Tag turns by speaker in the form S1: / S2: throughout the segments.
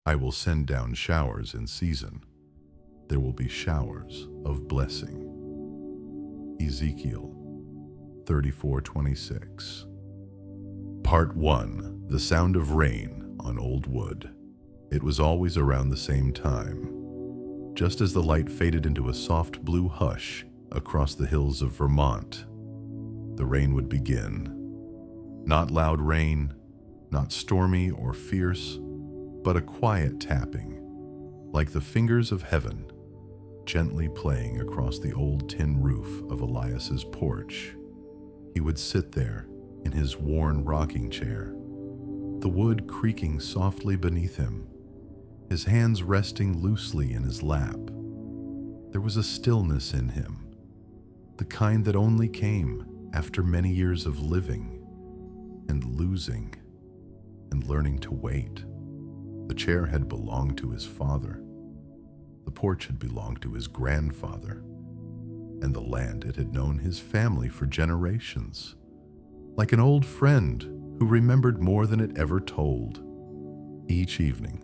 S1: I will send down showers in season. There will be showers of blessing. Ezekiel 34:26. Part 1. The Sound of Rain on Old Wood. It was always around the same time. Just as the light faded into a soft blue hush across the hills of Vermont, the rain would begin. Not loud rain, not stormy or fierce, but a quiet tapping, like the fingers of heaven, gently playing across the old tin roof of Elias's porch. He would sit there in his worn rocking chair, the wood creaking softly beneath him, his hands resting loosely in his lap. There was a stillness in him, the kind that only came after many years of living and losing and learning to wait. The chair had belonged to his father. The porch had belonged to his grandfather, and the land it had known his family for generations. Like an old friend who remembered more than it ever told. Each evening,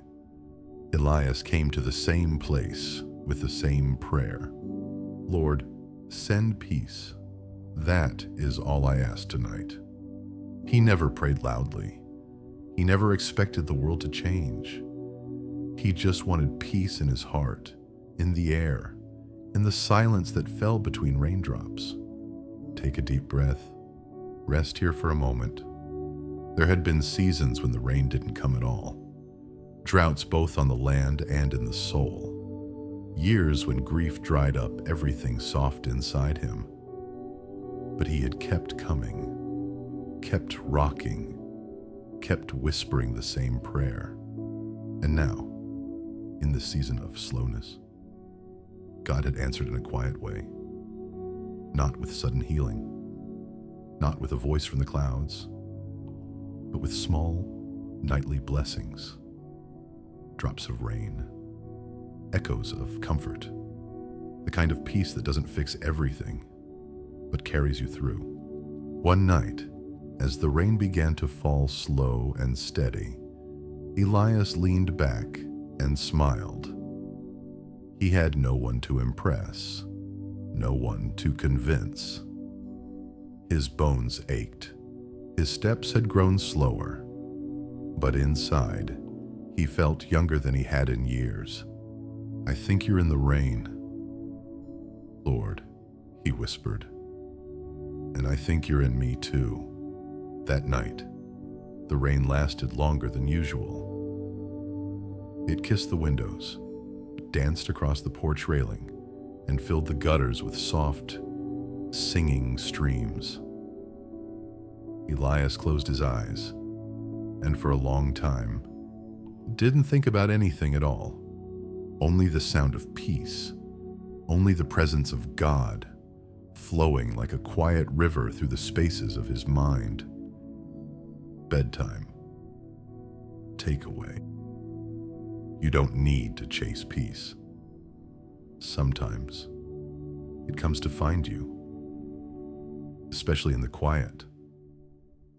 S1: Elias came to the same place with the same prayer. Lord, send peace. That is all I ask tonight. He never prayed loudly. He never expected the world to change. He just wanted peace in his heart, in the air, in the silence that fell between raindrops. Take a deep breath. Rest here for a moment. There had been seasons when the rain didn't come at all. Droughts both on the land and in the soul. Years when grief dried up everything soft inside him. But he had kept coming, kept rocking, kept whispering the same prayer. And now, in this season of slowness, God had answered in a quiet way. Not with sudden healing, not with a voice from the clouds, but with small, nightly blessings, drops of rain, echoes of comfort, the kind of peace that doesn't fix everything, but carries you through. One night, as the rain began to fall slow and steady, Elias leaned back and smiled. He had no one to impress, no one to convince. His bones ached. His steps had grown slower, but inside, he felt younger than he had in years. I think you're in the rain, Lord, he whispered. And I think you're in me too. That night, the rain lasted longer than usual. It kissed the windows, danced across the porch railing, and filled the gutters with soft, singing streams. Elias closed his eyes, and for a long time, didn't think about anything at all. Only the sound of peace, only the presence of God, flowing like a quiet river through the spaces of his mind. Bedtime. Takeaway. You don't need to chase peace. Sometimes it comes to find you, especially in the quiet,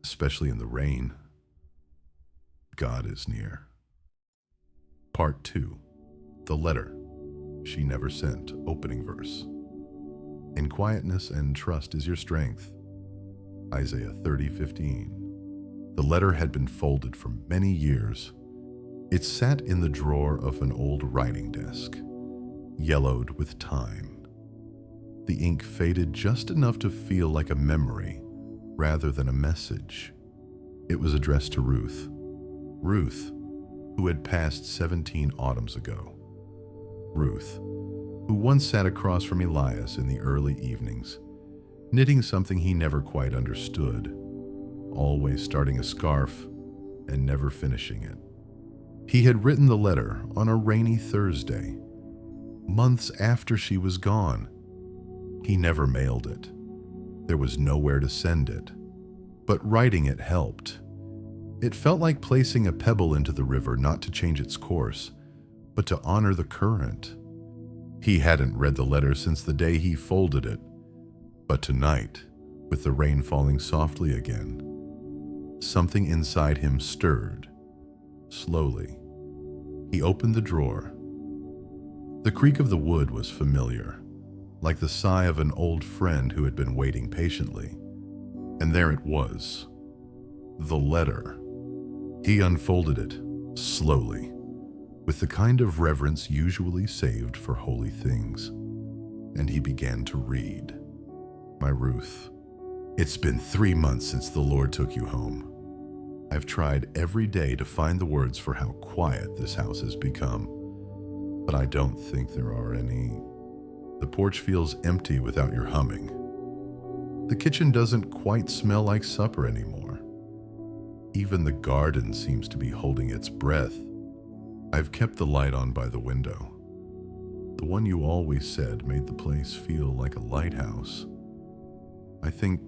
S1: especially in the rain. God is near. Part 2. The Letter She Never Sent, opening verse. In quietness and trust is your strength. Isaiah 30:15. The letter had been folded for many years. It sat in the drawer of an old writing desk, yellowed with time. The ink faded just enough to feel like a memory rather than a message. It was addressed to Ruth. Ruth, who had passed 17 autumns ago. Ruth, who once sat across from Elias in the early evenings, knitting something he never quite understood, always starting a scarf and never finishing it. He had written the letter on a rainy Thursday, months after she was gone. He never mailed it. There was nowhere to send it. But writing it helped. It felt like placing a pebble into the river, not to change its course, but to honor the current. He hadn't read the letter since the day he folded it, but tonight, with the rain falling softly again, something inside him stirred. Slowly, He opened the drawer. The creak of the wood was familiar, like the sigh of an old friend who had been waiting patiently. And there it was, the letter. He unfolded it, slowly, with the kind of reverence usually saved for holy things. And he began to read. My Ruth, it's been 3 months since the Lord took you home. I've tried every day to find the words for how quiet this house has become, but I don't think there are any. The porch feels empty without your humming. The kitchen doesn't quite smell like supper anymore. Even the garden seems to be holding its breath. I've kept the light on by the window. The one you always said made the place feel like a lighthouse. I think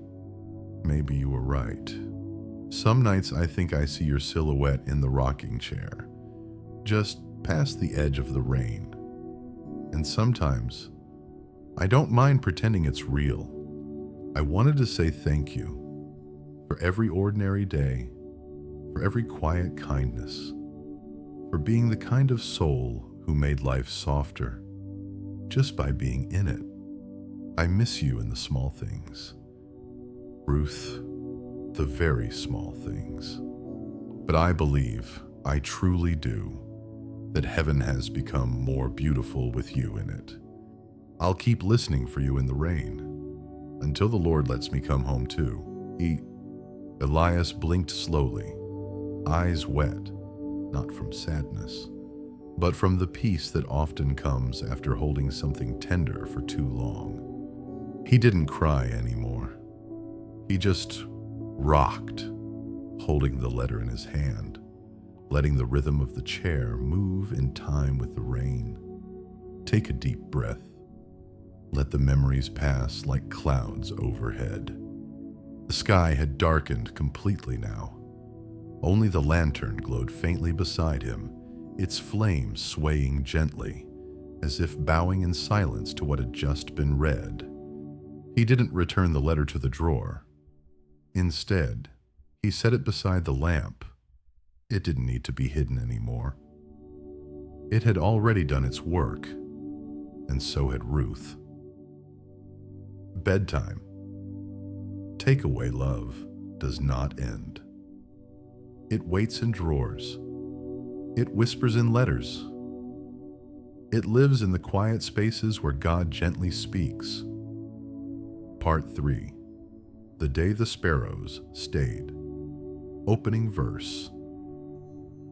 S1: maybe you were right. Some nights I think I see your silhouette in the rocking chair, just past the edge of the rain. And sometimes I don't mind pretending it's real. I wanted to say thank you for every ordinary day, for every quiet kindness, for being the kind of soul who made life softer just by being in it. I miss you in the small things, Ruth, the very small things. But I believe, I truly do, that heaven has become more beautiful with you in it. I'll keep listening for you in the rain, until the Lord lets me come home too. Elias blinked slowly, eyes wet, not from sadness, but from the peace that often comes after holding something tender for too long. He didn't cry anymore. He just rocked, holding the letter in his hand, letting the rhythm of the chair move in time with the rain. Take a deep breath. Let the memories pass like clouds overhead. The sky had darkened completely now. Only the lantern glowed faintly beside him, its flame swaying gently, as if bowing in silence to what had just been read. He didn't return the letter to the drawer. Instead, he set it beside the lamp. It didn't need to be hidden anymore. It had already done its work, and so had Ruth. Bedtime. Takeaway love does not end. It waits in drawers. It whispers in letters. It lives in the quiet spaces where God gently speaks. Part 3. The Day the Sparrows Stayed. Opening verse.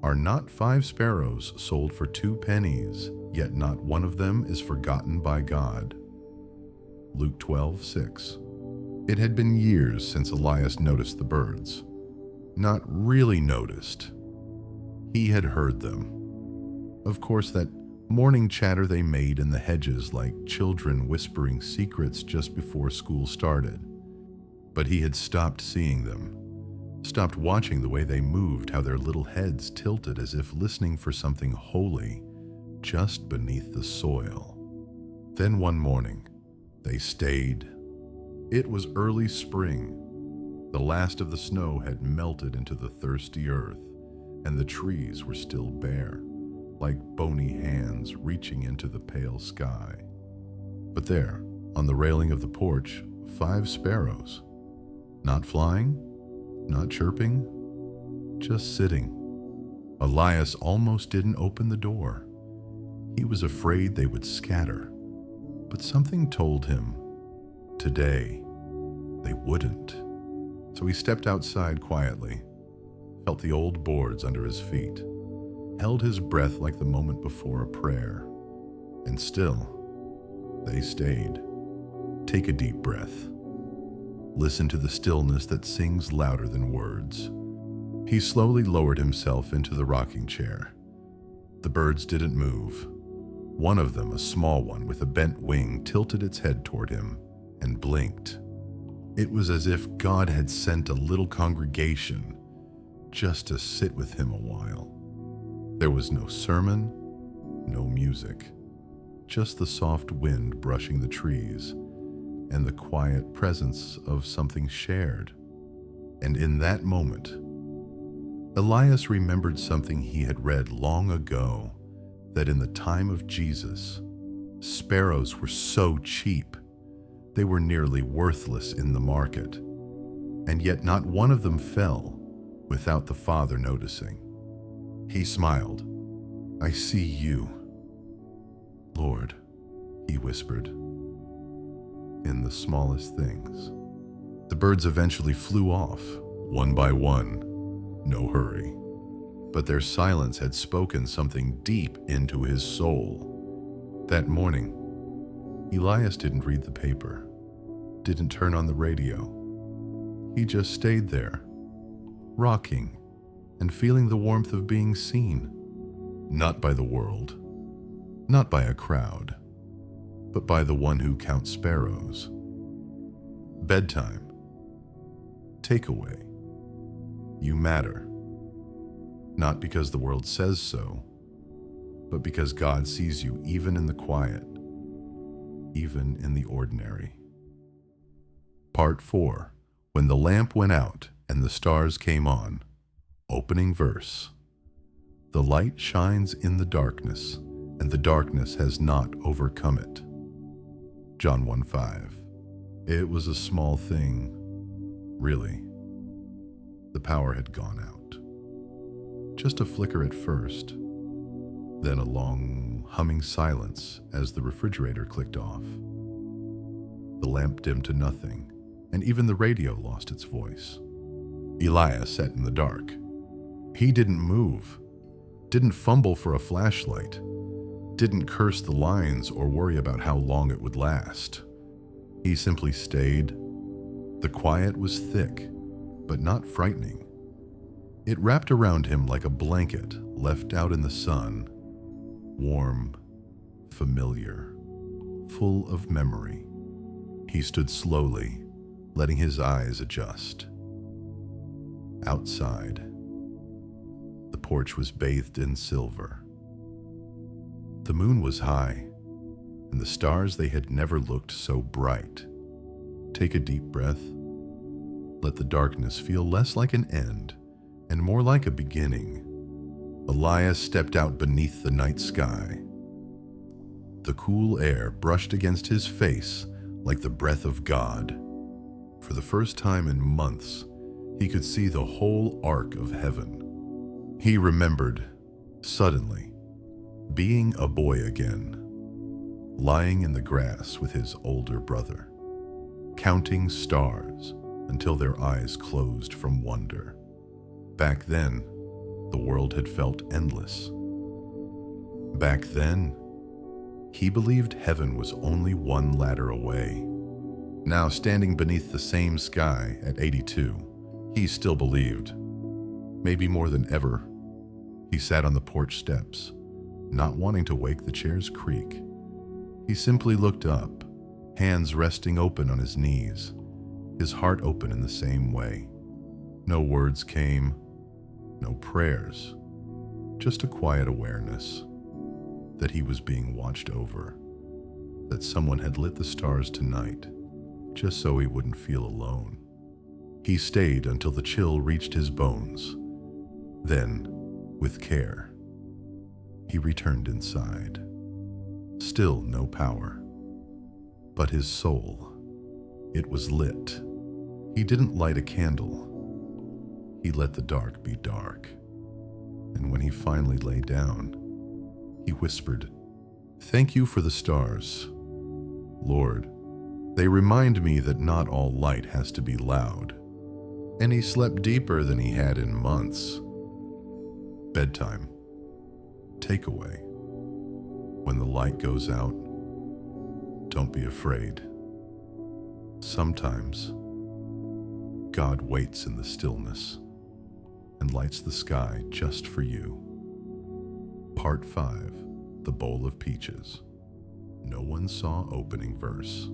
S1: Are not 5 sparrows sold for 2 pennies, yet not one of them is forgotten by God? Luke 12:6. It had been years since Elias noticed the birds. Not really noticed. He had heard them. Of course, that morning chatter they made in the hedges like children whispering secrets just before school started. But he had stopped seeing them, stopped watching the way they moved, how their little heads tilted as if listening for something holy just beneath the soil. Then one morning, they stayed. It was early spring. The last of the snow had melted into the thirsty earth, and the trees were still bare, like bony hands reaching into the pale sky. But there, on the railing of the porch, 5 sparrows. Not flying, not chirping, just sitting. Elias almost didn't open the door. He was afraid they would scatter, but something told him today they wouldn't. So he stepped outside quietly, felt the old boards under his feet, held his breath like the moment before a prayer, and still, they stayed. Take a deep breath. Listen to the stillness that sings louder than words. He slowly lowered himself into the rocking chair. The birds didn't move. One of them, a small one with a bent wing, tilted its head toward him and blinked. It was as if God had sent a little congregation just to sit with him a while. There was no sermon, no music, just the soft wind brushing the trees and the quiet presence of something shared. And in that moment, Elias remembered something he had read long ago that in the time of Jesus, sparrows were so cheap they were nearly worthless in the market, and yet not one of them fell without the Father noticing. He smiled. "I see you, Lord," he whispered, "in the smallest things." The birds eventually flew off, one by one, no hurry. But their silence had spoken something deep into his soul. That morning, Elias didn't read the paper, didn't turn on the radio. He just stayed there, rocking and feeling the warmth of being seen, not by the world, not by a crowd, but by the one who counts sparrows. Bedtime. Takeaway. You matter. Not because the world says so, but because God sees you even in the quiet, even in the ordinary. Part 4. When the lamp went out and the stars came on. Opening verse. The light shines in the darkness, and the darkness has not overcome it. John 1:5. It was a small thing, really. The power had gone out. Just a flicker at first, then a long, humming silence as the refrigerator clicked off. The lamp dimmed to nothing, and even the radio lost its voice. Elias sat in the dark. He didn't move, didn't fumble for a flashlight, didn't curse the lines or worry about how long it would last. He simply stayed. The quiet was thick, but not frightening. It wrapped around him like a blanket left out in the sun, warm, familiar, full of memory. He stood slowly, letting his eyes adjust. Outside, the porch was bathed in silver. The moon was high, and the stars, they had never looked so bright. Take a deep breath. Let the darkness feel less like an end and more like a beginning. Elias stepped out beneath the night sky. The cool air brushed against his face like the breath of God. For the first time in months, he could see the whole arc of heaven. He remembered, suddenly, being a boy again, lying in the grass with his older brother, counting stars until their eyes closed from wonder. Back then, the world had felt endless. Back then, he believed heaven was only one ladder away. Now, standing beneath the same sky at 82, he still believed. Maybe more than ever, he sat on the porch steps, not wanting to wake the chair's creak. He simply looked up, hands resting open on his knees, his heart open in the same way. No words came, no prayers, just a quiet awareness that he was being watched over, that someone had lit the stars tonight, just so he wouldn't feel alone. He stayed until the chill reached his bones. Then, with care, he returned inside. Still no power, but his soul, it was lit. He didn't light a candle. He let the dark be dark. And when he finally lay down, he whispered, "Thank you for the stars, Lord. They remind me that not all light has to be loud." And he slept deeper than he had in months. Bedtime. Takeaway. When the light goes out, don't be afraid. Sometimes, God waits in the stillness and lights the sky just for you. Part 5. The Bowl of Peaches. No one saw opening verse.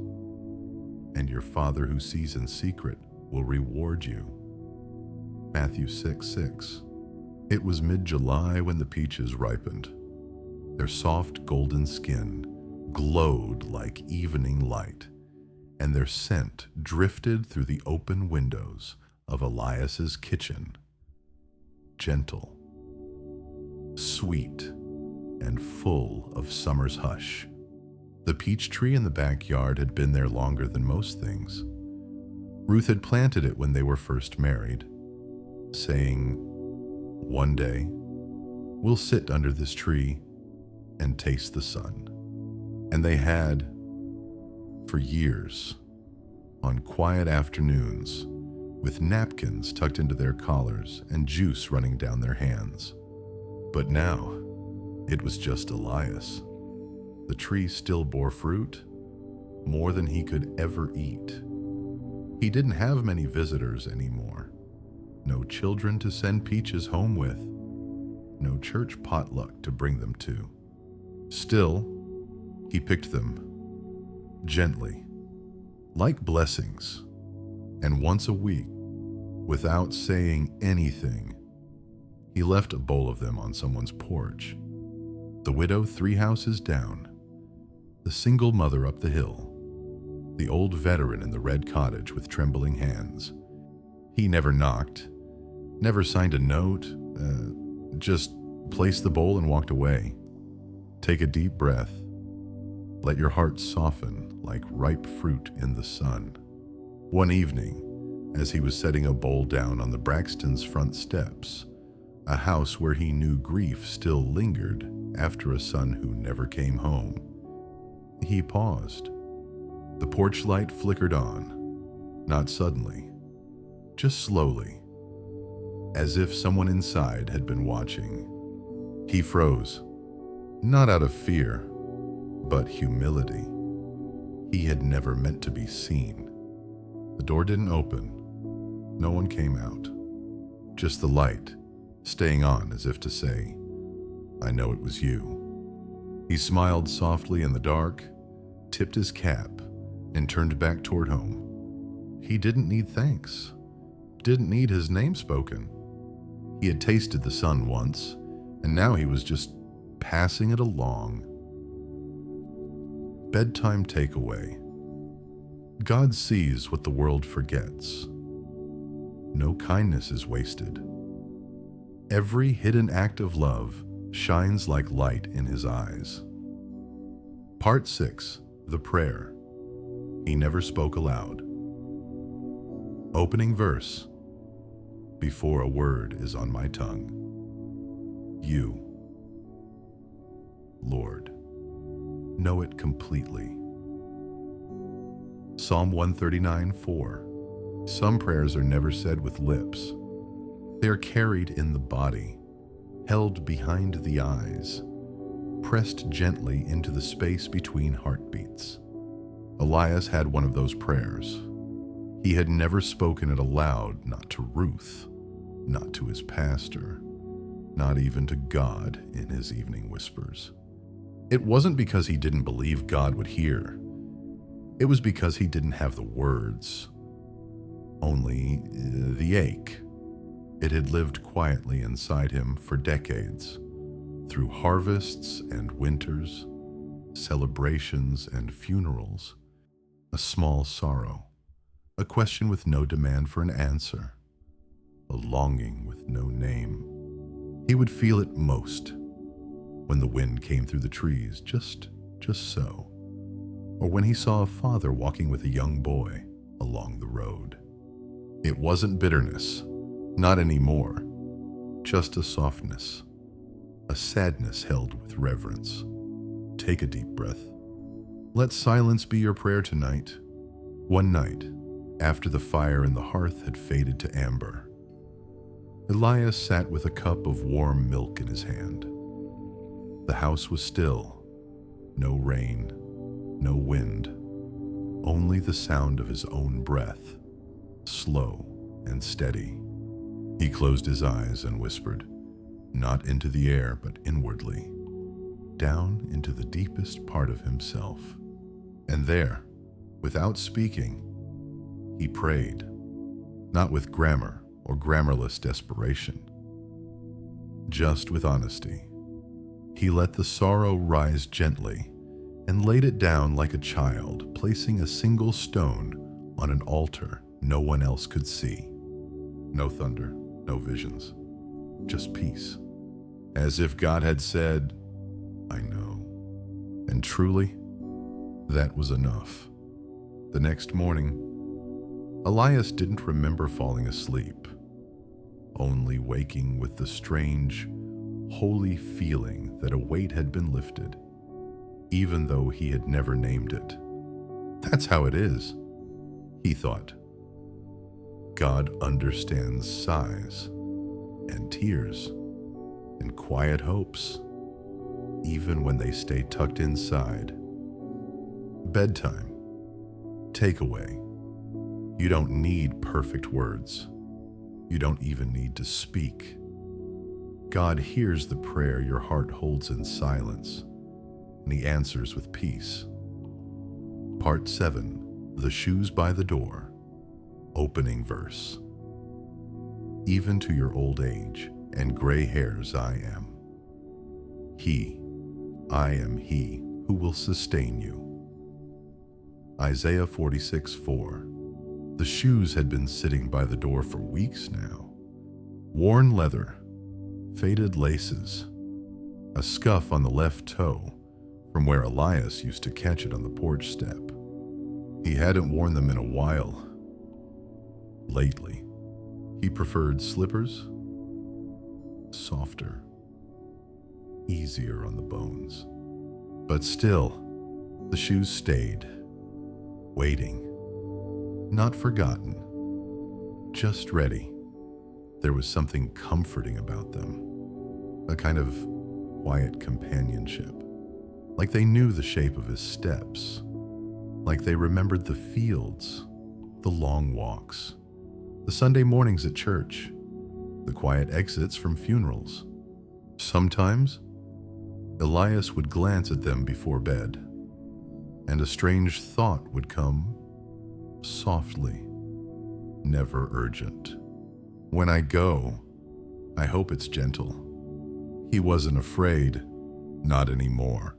S1: And your Father who sees in secret will reward you. Matthew 6:6. It was mid-July when the peaches ripened. Their soft golden skin glowed like evening light, and their scent drifted through the open windows of Elias's kitchen. Gentle, sweet, and full of summer's hush. The peach tree in the backyard had been there longer than most things. Ruth had planted it when they were first married, saying, "One day, we'll sit under this tree and taste the sun." And they had, for years, on quiet afternoons, with napkins tucked into their collars and juice running down their hands. But now, it was just Elias. The tree still bore fruit, more than he could ever eat. He didn't have many visitors anymore. No children to send peaches home with. No church potluck to bring them to. Still, he picked them, gently, like blessings, and once a week, without saying anything, he left a bowl of them on someone's porch. The widow 3 houses down, the single mother up the hill, the old veteran in the red cottage with trembling hands. He never knocked, never signed a note, just placed the bowl and walked away. Take a deep breath. Let your heart soften like ripe fruit in the sun. One evening, as he was setting a bowl down on the Braxtons' front steps, a house where he knew grief still lingered after a son who never came home, he paused. The porch light flickered on, not suddenly, just slowly, as if someone inside had been watching. He froze, not out of fear, but humility. He had never meant to be seen. The door didn't open. No one came out. Just the light, staying on as if to say, "I know it was you." He smiled softly in the dark, tipped his cap, and turned back toward home. He didn't need thanks, didn't need his name spoken. He had tasted the sun once, and now he was just passing it along. Bedtime takeaway. God sees what the world forgets. No kindness is wasted. Every hidden act of love shines like light in his eyes. Part 6. The Prayer. He never spoke aloud. Opening verse. Before a word is on my tongue. You, Lord, know it completely. Psalm 139:4. Some prayers are never said with lips. They are carried in the body, held behind the eyes, pressed gently into the space between heartbeats. Elias had one of those prayers. He had never spoken it aloud, not to Ruth, not to his pastor, not even to God in his evening whispers. It wasn't because he didn't believe God would hear. It was because he didn't have the words, only the ache. It had lived quietly inside him for decades, through harvests and winters, celebrations and funerals, a small sorrow, a question with no demand for an answer, a longing with no name. He would feel it most when the wind came through the trees, just so, or when he saw a father walking with a young boy along the road. It wasn't bitterness, not anymore, just a softness, a sadness held with reverence. Take a deep breath. Let silence be your prayer tonight. One night, after the fire in the hearth had faded to amber, Elias sat with a cup of warm milk in his hand. The house was still. No rain, no wind, only the sound of his own breath, slow and steady. He closed his eyes and whispered, not into the air, but inwardly, down into the deepest part of himself. And there, without speaking, he prayed, not with grammar or grammarless desperation, just with honesty. He let the sorrow rise gently and laid it down like a child, placing a single stone on an altar no one else could see. No thunder, no visions, just peace. As if God had said, And truly, that was enough. The next morning, Elias didn't remember falling asleep, only waking with the strange, holy feeling that a weight had been lifted, even though he had never named it. That's how it is, he thought. God understands sighs and tears and quiet hopes, even when they stay tucked inside. Bedtime. Takeaway. You don't need perfect words. You don't even need to speak. God hears the prayer your heart holds in silence, and He answers with peace. Part 7. The Shoes by the Door. Opening verse. Even to your old age and gray hairs I am. I am He who will sustain you. Isaiah 46:4. The shoes had been sitting by the door for weeks now. Worn leather, faded laces, a scuff on the left toe from where Elias used to catch it on the porch step. He hadn't worn them in a while. Lately, he preferred slippers, softer, easier on the bones. But still, the shoes stayed, waiting. Not forgotten, just ready. There was something comforting about them, a kind of quiet companionship, like they knew the shape of his steps, like they remembered the fields, the long walks, the Sunday mornings at church, the quiet exits from funerals. Sometimes, Elias would glance at them before bed, and a strange thought would come softly, never urgent. When I go, I hope it's gentle. He wasn't afraid, not anymore.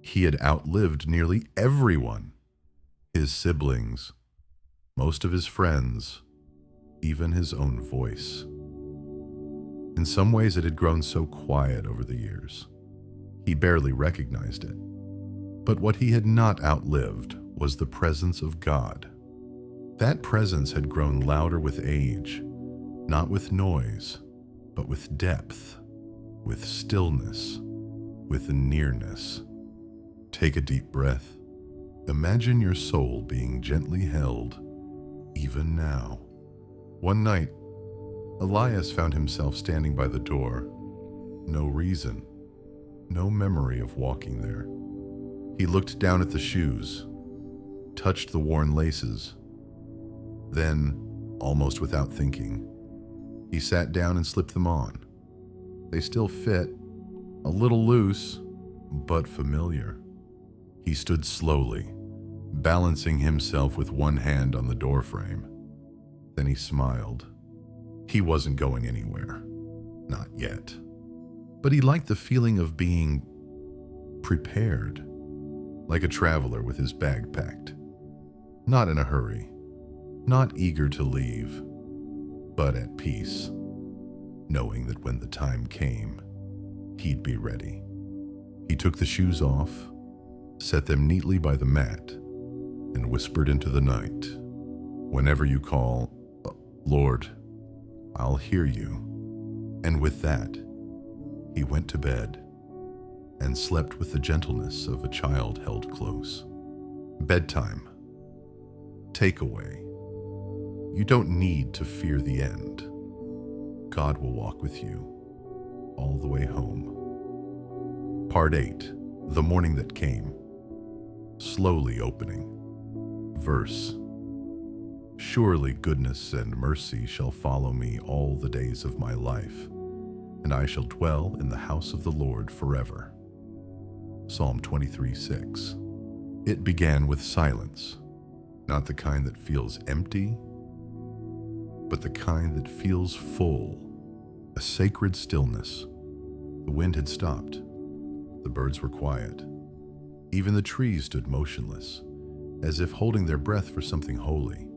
S1: He had outlived nearly everyone. His siblings, most of his friends, even his own voice. In some ways it had grown so quiet over the years. He barely recognized it. But what he had not outlived was the presence of God. That presence had grown louder with age, not with noise, but with depth, with stillness, with nearness. Take a deep breath. Imagine your soul being gently held, even now. One night, Elias found himself standing by the door. No reason, no memory of walking there. He looked down at the shoes, touched the worn laces. Then, almost without thinking, he sat down and slipped them on. They still fit, a little loose, but familiar. He stood slowly, balancing himself with one hand on the doorframe. Then he smiled. He wasn't going anywhere. Not yet. But he liked the feeling of being prepared, like a traveler with his bag packed. Not in a hurry, not eager to leave, but at peace, knowing that when the time came, he'd be ready. He took the shoes off, set them neatly by the mat, and whispered into the night, "Whenever you call, Lord, I'll hear you." And with that, he went to bed and slept with the gentleness of a child held close. Bedtime. Takeaway. You don't need to fear the end. God will walk with you all the way home. Part 8. The morning that came. Slowly opening. Verse. Surely goodness and mercy shall follow me all the days of my life, and I shall dwell in the house of the Lord forever. Psalm 23:6. It began with silence, not the kind that feels empty, but the kind that feels full, a sacred stillness. The wind had stopped. The birds were quiet. Even the trees stood motionless, as if holding their breath for something holy.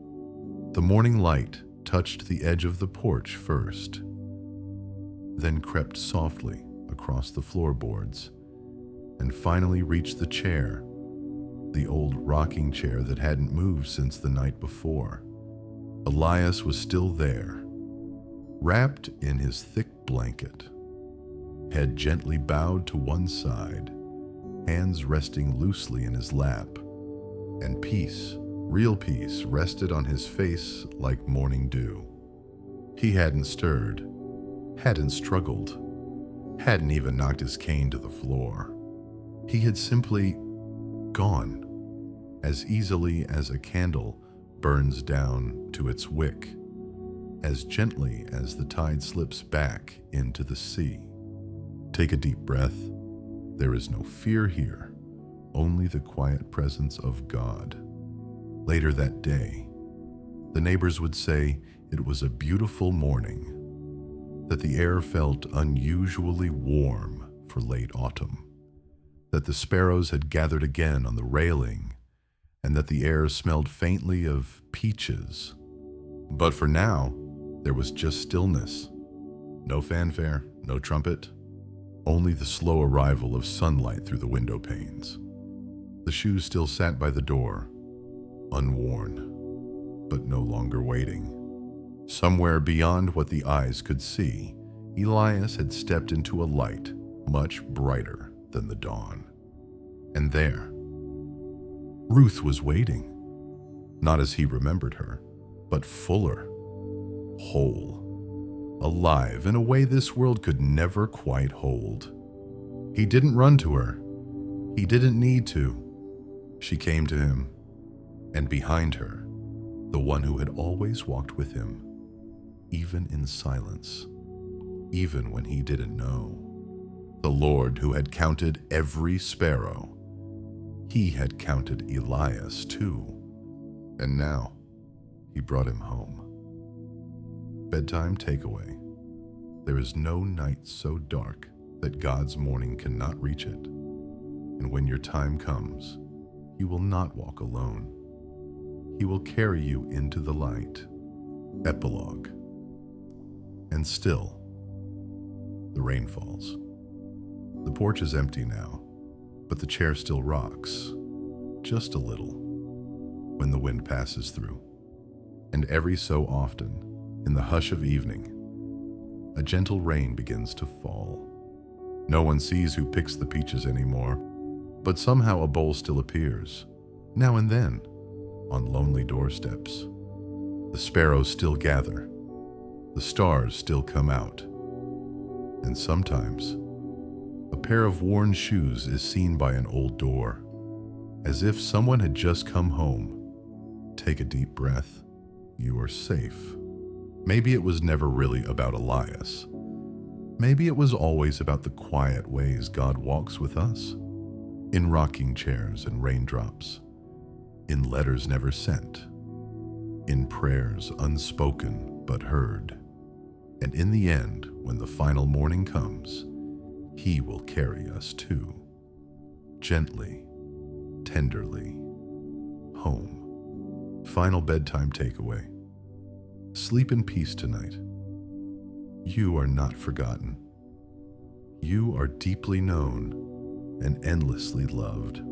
S1: The morning light touched the edge of the porch first, then crept softly across the floorboards and finally reached the chair, the old rocking chair that hadn't moved since the night before. Elias was still there, wrapped in his thick blanket, head gently bowed to one side, hands resting loosely in his lap, and peace, real peace, rested on his face like morning dew. He hadn't stirred, hadn't struggled, hadn't even knocked his cane to the floor. He had simply gone, as easily as a candle burns down to its wick, as gently as the tide slips back into the sea. Take a deep breath. There is no fear here, only the quiet presence of God. Later that day, the neighbors would say it was a beautiful morning, that the air felt unusually warm for late autumn, that the sparrows had gathered again on the railing, and that the air smelled faintly of peaches. But for now, there was just stillness. No fanfare, no trumpet, only the slow arrival of sunlight through the window panes. The shoes still sat by the door, unworn, but no longer waiting. Somewhere beyond what the eyes could see, Elias had stepped into a light much brighter than the dawn. And there, Ruth was waiting, not as he remembered her, but fuller, whole, alive in a way this world could never quite hold. He didn't run to her. He didn't need to. She came to him, and behind her, the one who had always walked with him, even in silence, even when he didn't know. The Lord who had counted every sparrow. He had counted Elias too, and now he brought him home. Bedtime takeaway. There is no night so dark that God's morning cannot reach it. And when your time comes, you will not walk alone. He will carry you into the light. Epilogue. And still, the rain falls. The porch is empty now, but the chair still rocks, just a little, when the wind passes through. And every so often, in the hush of evening, a gentle rain begins to fall. No one sees who picks the peaches anymore, but somehow a bowl still appears, now and then, on lonely doorsteps. The sparrows still gather, the stars still come out, and sometimes a pair of worn shoes is seen by an old door, as if someone had just come home. Take a deep breath. You are safe. Maybe it was never really about Elias. Maybe it was always about the quiet ways God walks with us, in rocking chairs and raindrops, in letters never sent, in prayers unspoken but heard. And in the end, when the final morning comes, He will carry us too, gently, tenderly, home. Final bedtime takeaway. Sleep in peace tonight. You are not forgotten. You are deeply known and endlessly loved.